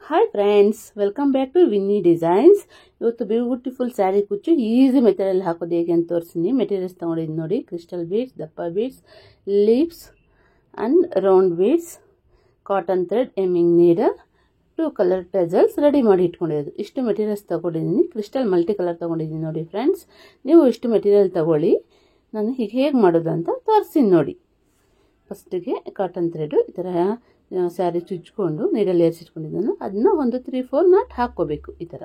Hi friends, welcome back to Vinni designs. ಇವತ್ತು beautiful sari ಕುಚ್ಚು easy material ಹಾಕೋದು ಹೇಗೆ ಅಂತ ತೋರಿಸ್ತೀನಿ. ಮೆಟೀರಿಯಲ್ಸ್ ತೊಗೊಂಡಿದ್ದು ನೋಡಿ, ಕ್ರಿಸ್ಟಲ್ ಬೀಡ್ಸ್, ದಪ್ಪ beads, leaves and round beads, cotton thread, hemming needle, 2 colour tassels ready ಮಾಡಿ ಇಟ್ಕೊಂಡಿರೋದು. ಇಷ್ಟು ಮೆಟೀರಿಯಲ್ಸ್ ತೊಗೊಂಡಿದ್ದೀನಿ. ಕ್ರಿಸ್ಟಲ್ ಮಲ್ಟಿ ಕಲರ್ ತೊಗೊಂಡಿದ್ದೀನಿ ನೋಡಿ ಫ್ರೆಂಡ್ಸ್. ನೀವು ಇಷ್ಟು ಮೆಟೀರಿಯಲ್ ತೊಗೊಳ್ಳಿ. ನಾನು ಹೀಗೆ ಹೇಗೆ ಮಾಡೋದು ಅಂತ ತೋರಿಸ್ತೀನಿ ನೋಡಿ. ಫಸ್ಟಿಗೆ ಕಾಟನ್ ಥ್ರೆಡು ಈ ಥರ ಸ್ಯಾರಿ ಚುಚ್ಕೊಂಡು ನೀರಲ್ಲಿ ಏರಿಸಿಟ್ಕೊಂಡಿದ್ದನ್ನು ಅದನ್ನ ಒಂದು 3-4 ನಾಟ್ ಹಾಕ್ಕೋಬೇಕು. ಈ ಥರ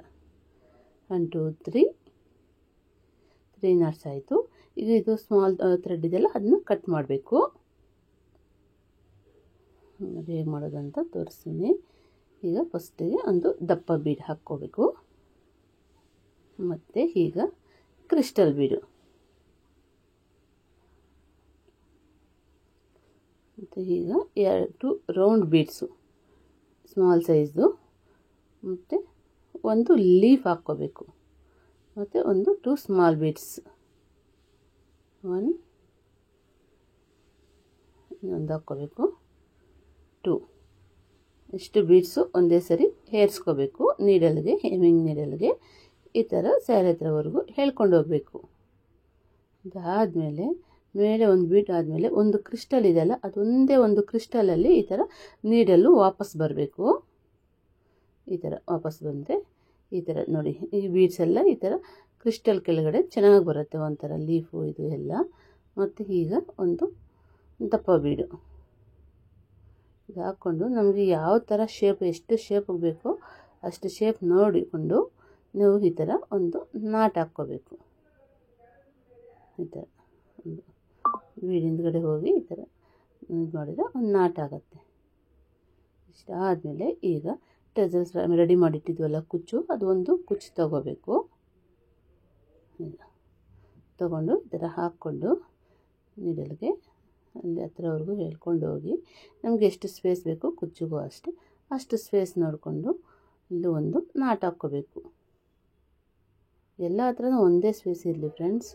1 2 3 ನಾಟ್ಸ್ ಆಯಿತು. ಈಗ ಇದು ಸ್ಮಾಲ್ ಥ್ರೆಡ್ ಇದೆಲ್ಲ ಅದನ್ನ ಕಟ್ ಮಾಡಬೇಕು. ಅದು ಹೇಗೆ ಮಾಡೋದು ಅಂತ ತೋರಿಸ್ತೀನಿ. ಈಗ ಫಸ್ಟಿಗೆ ಒಂದು ದಪ್ಪ ಬೀಡ್ ಹಾಕ್ಕೋಬೇಕು. ಮತ್ತು ಈಗ ಕ್ರಿಸ್ಟಲ್ ಬೀಡು, ಮತ್ತು ಈಗ 2 ರೌಂಡ್ ಬೀಡ್ಸು ಸ್ಮಾಲ್ ಸೈಜ್ದು, ಮತ್ತು ಒಂದು ಲೀಫ್ ಹಾಕ್ಕೋಬೇಕು, ಮತ್ತು ಒಂದು 2 ಸ್ಮಾಲ್ ಬೀಡ್ಸ್, ಇನ್ನೊಂದು ಹಾಕ್ಕೋಬೇಕು 2. ಇಷ್ಟು ಬೀಡ್ಸು ಒಂದೇ ಸರಿ ಹೇರಿಸ್ಕೋಬೇಕು ನೀಡಲ್ಗೆ, ಹೆಮ್ಮಿಂಗ್ ನೀಡಲ್ಗೆ. ಈ ಥರ ಸ್ಯಾರಿ ಹತ್ರವರೆಗೂ ಹೇಳ್ಕೊಂಡು ಹೋಗಬೇಕು. ಅದಾದಮೇಲೆ ಮೇಲೆ ಒಂದು ಬೀಟ್ ಆದಮೇಲೆ ಒಂದು ಕ್ರಿಸ್ಟಲ್ ಇದೆಯಲ್ಲ, ಅದೊಂದೇ ಒಂದು ಕ್ರಿಸ್ಟಲಲ್ಲಿ ಈ ಥರ ನೀಡಲು ವಾಪಸ್ ಬರಬೇಕು. ಈ ಥರ ವಾಪಸ್ ಬಂದರೆ ಈ ಥರ ನೋಡಿ, ಈ ಬೀಡ್ಸ್ ಎಲ್ಲ ಈ ಥರ ಕ್ರಿಸ್ಟಲ್ ಕೆಳಗಡೆ ಚೆನ್ನಾಗಿ ಬರುತ್ತೆ, ಒಂಥರ ಲೀಫು ಇದು ಎಲ್ಲ. ಮತ್ತು ಈಗ ಒಂದು ದಪ್ಪ ಬೀಡು ಇದು ಹಾಕ್ಕೊಂಡು ನಮಗೆ ಯಾವ ಥರ ಶೇಪ್, ಎಷ್ಟು ಶೇಪ್ ಬೇಕೋ ಅಷ್ಟು ಶೇಪ್ ನೋಡಿಕೊಂಡು ನೀವು ಈ ಥರ ಒಂದು ನಾಟ್ ಹಾಕ್ಕೋಬೇಕು. ಈ ಥರ ಒಂದು ಬೀಡ್ ಹಿಂದ್ಗಡೆ ಹೋಗಿ ಈ ಥರ ಇದು ಮಾಡಿದರೆ ಒಂದು ನಾಟ್ ಆಗುತ್ತೆ. ಇಷ್ಟ ಆದಮೇಲೆ ಈಗ ಟೆಸಲ್ಸ್ ರೆಡಿ ಮಾಡಿಟ್ಟಿದ್ವಲ್ಲ ಕುಚ್ಚು, ಅದು ಒಂದು ಕುಚ್ಚು ತಗೋಬೇಕು. ತಗೊಂಡು ಈ ಥರ ಹಾಕ್ಕೊಂಡು ನೀಡಲ್ಗೆ ಅಲ್ಲಿ ಹತ್ರವರೆಗೂ ಹೇಳ್ಕೊಂಡು ಹೋಗಿ ನಮಗೆ ಎಷ್ಟು ಸ್ಪೇಸ್ ಬೇಕು ಕುಚ್ಚಿಗೂ ಅಷ್ಟು ಸ್ಪೇಸ್ ನೋಡಿಕೊಂಡು ಇಲ್ಲಿ ಒಂದು ನಾಟ್ ಹಾಕ್ಕೋಬೇಕು. ಎಲ್ಲ ಹತ್ರನೂ ಒಂದೇ ಸ್ಪೇಸ್ ಇರಲಿ ಫ್ರೆಂಡ್ಸ್.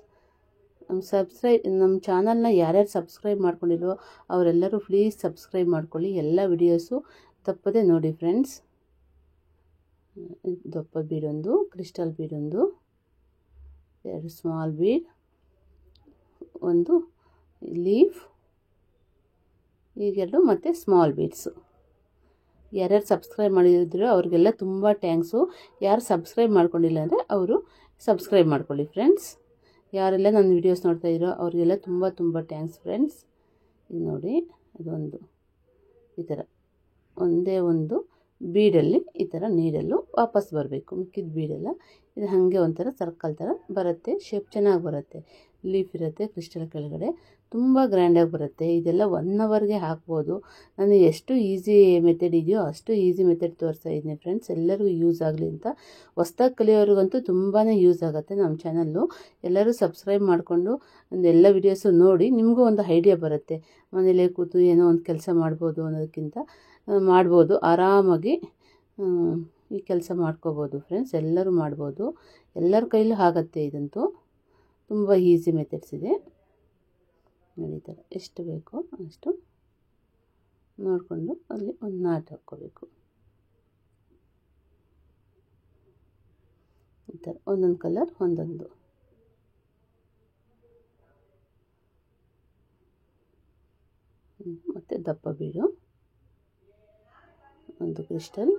ನಮ್ಮ ಚಾನಲ್ನ ಯಾರ್ಯಾರು ಸಬ್ಸ್ಕ್ರೈಬ್ ಮಾಡ್ಕೊಂಡಿಲ್ವೋ ಅವರೆಲ್ಲರೂ ಪ್ಲೀಸ್ ಸಬ್ಸ್ಕ್ರೈಬ್ ಮಾಡ್ಕೊಳ್ಳಿ. ಎಲ್ಲ ವಿಡಿಯೋಸು ತಪ್ಪದೆ ನೋಡಿ ಫ್ರೆಂಡ್ಸ್. ದಪ್ಪ ಬೀಡೊಂದು, ಕ್ರಿಸ್ಟಲ್ ಬೀಡೊಂದು, 2 ಸ್ಮಾಲ್ ಬೀಡ್, ಒಂದು ಲೀಫ್, ಈಗೆರಡು ಮತ್ತು ಸ್ಮಾಲ್ ಬೀಡ್ಸು. ಯಾರ್ಯಾರು ಸಬ್ಸ್ಕ್ರೈಬ್ ಮಾಡಿದ್ರು ಅವ್ರಿಗೆಲ್ಲ ತುಂಬ ಥ್ಯಾಂಕ್ಸು. ಯಾರು ಸಬ್ಸ್ಕ್ರೈಬ್ ಮಾಡ್ಕೊಂಡಿಲ್ಲ ಅಂದರೆ ಅವರು ಸಬ್ಸ್ಕ್ರೈಬ್ ಮಾಡ್ಕೊಳ್ಳಿ ಫ್ರೆಂಡ್ಸ್. ಯಾರೆಲ್ಲ ನನ್ನ ವೀಡಿಯೋಸ್ ನೋಡ್ತಾ ಇರೋ ಅವರಿಗೆಲ್ಲ ತುಂಬ ತುಂಬ ಥ್ಯಾಂಕ್ಸ್ ಫ್ರೆಂಡ್ಸ್. ಇದು ನೋಡಿ, ಅದೊಂದು ಈ ಥರ ಒಂದೇ ಒಂದು ಬೀಡಲ್ಲಿ ಈ ಥರ ನೀಡಲು ವಾಪಸ್ ಬರಬೇಕು. ಮಿಕ್ಕಿದ ಬೀಡೆಲ್ಲ ಇದು ಹಾಗೆ ಒಂಥರ ಸರ್ಕಲ್ ಥರ ಬರುತ್ತೆ, ಶೇಪ್ ಚೆನ್ನಾಗಿ ಬರುತ್ತೆ. ಲೀಫ್ ಇರುತ್ತೆ ಕ್ರಿಸ್ಟಲ್ ಕೆಳಗಡೆ, ತುಂಬ ಗ್ರ್ಯಾಂಡಾಗಿ ಬರುತ್ತೆ. ಇದೆಲ್ಲ 1 ಅವರ್ಗೆ ಹಾಕ್ಬೋದು. ನಾನು ಎಷ್ಟು ಈಸಿ ಮೆಥಡ್ ಇದೆಯೋ ಅಷ್ಟು ಈಸಿ ಮೆಥಡ್ ತೋರಿಸ್ತಾ ಇದ್ದೀನಿ ಫ್ರೆಂಡ್ಸ್. ಎಲ್ಲರಿಗೂ ಯೂಸ್ ಆಗಲಿ ಅಂತ. ಹೊಸ್ದಾಗಿ ಕಲಿಯೋರಿಗಂತೂ ತುಂಬಾ ಯೂಸ್ ಆಗುತ್ತೆ ನಮ್ಮ ಚಾನಲ್ಲು. ಎಲ್ಲರೂ ಸಬ್ಸ್ಕ್ರೈಬ್ ಮಾಡಿಕೊಂಡು ಎಲ್ಲ ವೀಡಿಯೋಸು ನೋಡಿ ನಿಮಗೂ ಒಂದು ಐಡಿಯಾ ಬರುತ್ತೆ. ಮನೇಲೇ ಕೂತು ಏನೋ ಒಂದು ಕೆಲಸ ಮಾಡ್ಬೋದು ಅನ್ನೋದಕ್ಕಿಂತ ಮಾಡ್ಬೋದು, ಆರಾಮಾಗಿ ಈ ಕೆಲಸ ಮಾಡ್ಕೋಬೋದು ಫ್ರೆಂಡ್ಸ್. ಎಲ್ಲರೂ ಮಾಡ್ಬೋದು, ಎಲ್ಲರ ಕೈಲೂ ಆಗುತ್ತೆ. ಇದಂತೂ ತುಂಬ ಈಸಿ ಮೆಥಡ್ಸ್ ಇದೆ. ನೋಡಿ, ಈ ಥರ ಎಷ್ಟು ಬೇಕೋ ಅಷ್ಟು ನೋಡಿಕೊಂಡು ಅಲ್ಲಿ ಒಂದು ನಾಟ್ ಹಾಕ್ಕೋಬೇಕು. ಈ ಥರ ಒಂದೊಂದು ಕಲರ್ ಒಂದೊಂದು. ಮತ್ತು ದಪ್ಪ ಬೀಡು, ಒಂದು ಕ್ರಿಸ್ಟಲ್,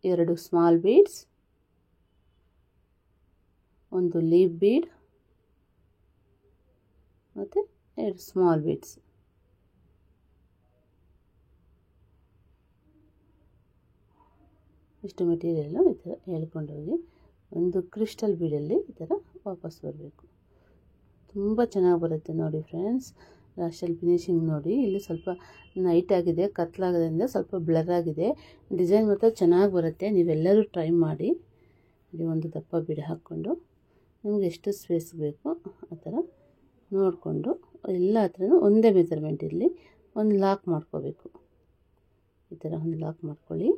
2 ಸ್ಮಾಲ್ ಬೀಡ್ಸ್, ಒಂದು ಲೀಫ್ ಬೀಡ್, ಮತ್ತು 2 ಸ್ಮಾಲ್ ಬೀಡ್ಸ್. ಇಷ್ಟು ಮೆಟೀರಿಯಲ್ಲು ಈ ಥರ ಹೇಳ್ಕೊಂಡೋಗಿ ಒಂದು ಕ್ರಿಸ್ಟಲ್ ಬೀಡಲ್ಲಿ ಈ ಥರ ವಾಪಸ್ ಬರಬೇಕು. ತುಂಬ ಚೆನ್ನಾಗಿ ಬರುತ್ತೆ ನೋಡಿ ಫ್ರೆಂಡ್ಸ್. ಲಾಸ್ಟಲ್ಲಿ ಫಿನಿಶಿಂಗ್ ನೋಡಿ, ಇಲ್ಲಿ ಸ್ವಲ್ಪ ನೈಟ್ ಆಗಿದೆ, ಕತ್ಲಾಗೋದ್ರಿಂದ ಸ್ವಲ್ಪ ಬ್ಲರ್ ಆಗಿದೆ. ಡಿಸೈನ್ ಮಾತ್ರ ಚೆನ್ನಾಗಿ ಬರುತ್ತೆ. ನೀವೆಲ್ಲರೂ ಟ್ರೈ ಮಾಡಿ. ಇಲ್ಲಿ ಒಂದು ದಪ್ಪ ಬೀಡ ಹಾಕ್ಕೊಂಡು ನಿಮಗೆ ಎಷ್ಟು ಸ್ಪೇಸ್ ಬೇಕು ಆ ಥರ ನೋಡಿಕೊಂಡು ಎಲ್ಲ ಹತ್ರನೂ ಒಂದೇ ಮೆಜರ್ಮೆಂಟ್ ಇರಲಿ. ಒಂದು ಲಾಕ್ ಮಾಡ್ಕೋಬೇಕು. ಈ ಥರ ಒಂದು ಲಾಕ್ ಮಾಡ್ಕೊಳ್ಳಿ.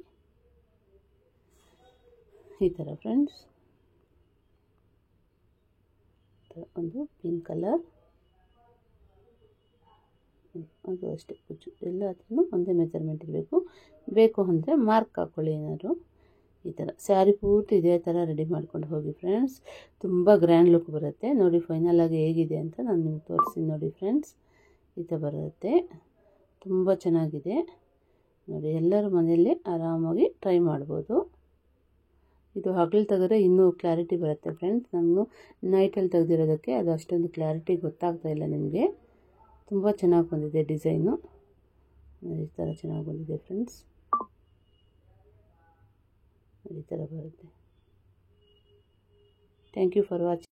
ಈ ಥರ ಫ್ರೆಂಡ್ಸ್. ಒಂದು ಪಿಂಕ್ ಕಲರ್, ಅದು ಅಷ್ಟೇ ಕುಚ್ಚು ಎಲ್ಲ ಹತ್ರನೂ ಒಂದೇ ಮೆಜರ್ಮೆಂಟ್ ಇರಬೇಕು. ಬೇಕು ಅಂದರೆ ಮಾರ್ಕ್ ಹಾಕ್ಕೊಳ್ಳಿ ಏನಾದ್ರು. ಈ ಥರ ಸ್ಯಾರಿ ಪೂರ್ತಿ ಇದೇ ಥರ ರೆಡಿ ಮಾಡ್ಕೊಂಡು ಹೋಗಿ ಫ್ರೆಂಡ್ಸ್. ತುಂಬ ಗ್ರ್ಯಾಂಡ್ ಲುಕ್ ಬರುತ್ತೆ. ನೋಡಿ ಫೈನಲ್ ಆಗಿ ಹೇಗಿದೆ ಅಂತ ನಾನು ನಿಮ್ಗೆ ತೋರಿಸ್ತೀನಿ ನೋಡಿ ಫ್ರೆಂಡ್ಸ್. ಈ ಥರ ಬರುತ್ತೆ, ತುಂಬ ಚೆನ್ನಾಗಿದೆ ನೋಡಿ. ಎಲ್ಲರೂ ಮನೆಯಲ್ಲಿ ಆರಾಮಾಗಿ ಟ್ರೈ ಮಾಡ್ಬೋದು. ಇದು ಹಗಲು ತೆಗೆದ್ರೆ ಇನ್ನೂ ಕ್ಲಾರಿಟಿ ಬರುತ್ತೆ ಫ್ರೆಂಡ್ಸ್. ನಾನು ನೈಟಲ್ಲಿ ತೆಗೆದಿರೋದಕ್ಕೆ ಅದು ಅಷ್ಟೊಂದು ಕ್ಲಾರಿಟಿ ಗೊತ್ತಾಗ್ತಾ ಇಲ್ಲ ನಿಮಗೆ. ತುಂಬ ಚೆನ್ನಾಗಿ ಬಂದಿದೆ ಡಿಸೈನು. ಈ ಥರ ಚೆನ್ನಾಗಿ ಬಂದಿದೆ ಫ್ರೆಂಡ್ಸ್. ಈ ಥರ ಬರುತ್ತೆ. Thank you for watching.